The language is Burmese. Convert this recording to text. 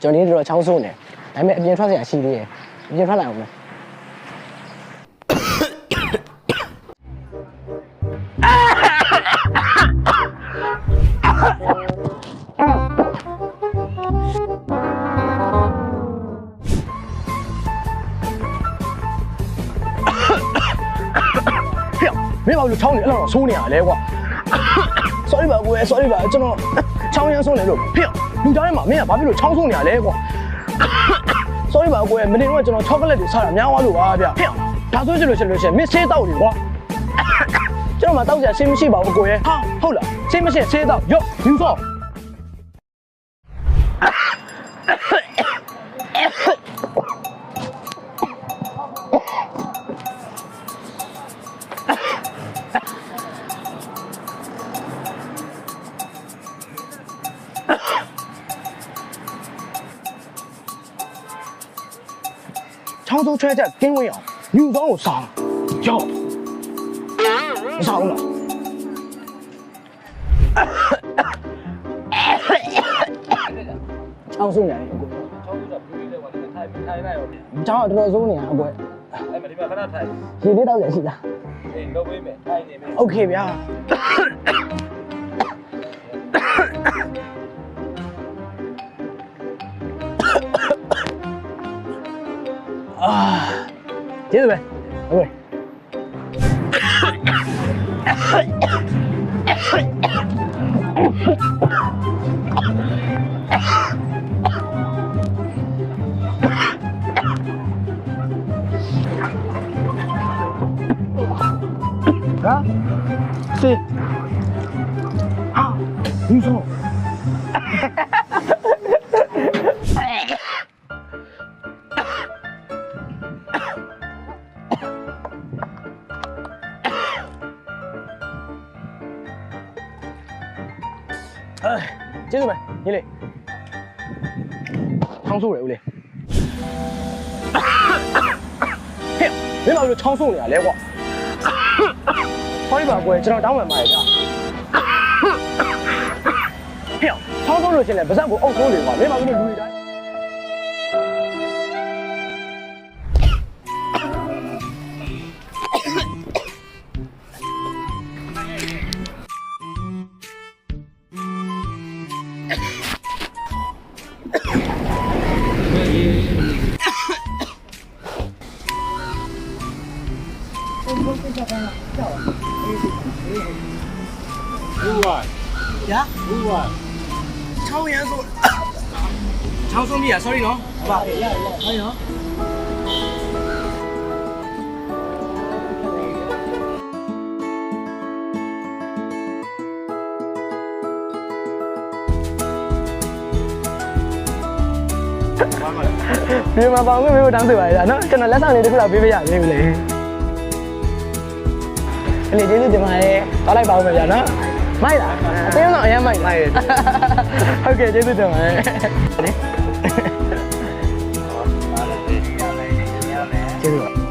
ကျွန်တော်ဒီတော့ချောင်းဆိုးနေဒါပေမဲ့အပြင်ထွက်စရာရှိသေးတယ်အပြင်ထွက်လိုက်အောင်မယ်မင်းဘာလို့ချောင်းနေအဲ့လိုဆိုးနေရလဲကွာ sorry ပါကွယ် sorry ပါကျွန်တော်ချောင်းရမ်းဆိုးနေလို့ဖေလူသားထဲမှာမင်းကဘာဖြစ်လို့ချောင်းဆိုးနေရလဲကွာ sorry ပါကွယ်မင်းတို့ကကျွန်တော်ချောကလက်တွေစားတာများသွားလို့ပါဗျဖေဒါဆိုရှင်မင်းဆေးတောက်နေကွာကျွန်တော်မှတောက်စရာဆေးမရှိပါဘူးကွယ်ဟာဟုတ်လားဆေးမရှိဆေးတောက်ရော့ယူဆော့ချောင်းစိုးချွဲချက်ကင်းဝေးအောင်ညူသောကိုစားရော့မစားဘူးလားချောင်းစိုးနေတယ်အကိုချောင်းစိုးတော့ဘူးလေးလဲကွာဒီထိုင်လိုက်ရောချောင်းတော်တော်စိုးနေရအကိုအဲ့မဒီမှာခဏထိုင်ရေလေးတောက်ရရှိလားအေးလုပ်ပေးမယ်ထိုင်နေမယ်โอเคဗျာကျေးဇူးပဲဟုတ်ကဲ့ဟာစေဒီဆိုကျေးဇူးပဲညီလေးချောင်းဆိုးရဦးလေးဟဲ့မင်းဘာလို့ချောင်းဆိုးနေရလဲကွာsorry ပါကွယ်ကျွန်တော်တောင်းပန်ပါတယ်ဗျာဟဲ့ချောင်းဆိုးလို့ရှင်လဲပါဇက်ကိုအုပ်ဆိုးနေကွာမင်းဘာလို့လူတွေတိုင်း呀，超严肃，超兄弟啊 ，sorry 喏，好吧，可以喏。ဒီမှာပေါင်ခွင့်မျိုးတောင်းဆိုပါရနော်ကျွန်တော်လက်ဆောင်လေးတစ်ခုလောက်ပေးပေးရသေးဘူးလေအဲ့ဒီကျေးဇူးတင်ပါတယ်တောက်လိုက်ပါဦးမယ်ဗျာနော်မိုက်လားအသေးတော့အရင်မိုက်လားဟုတ်ကဲ့ကျေးဇူးတင်ပါတယ်ကျေးဇူး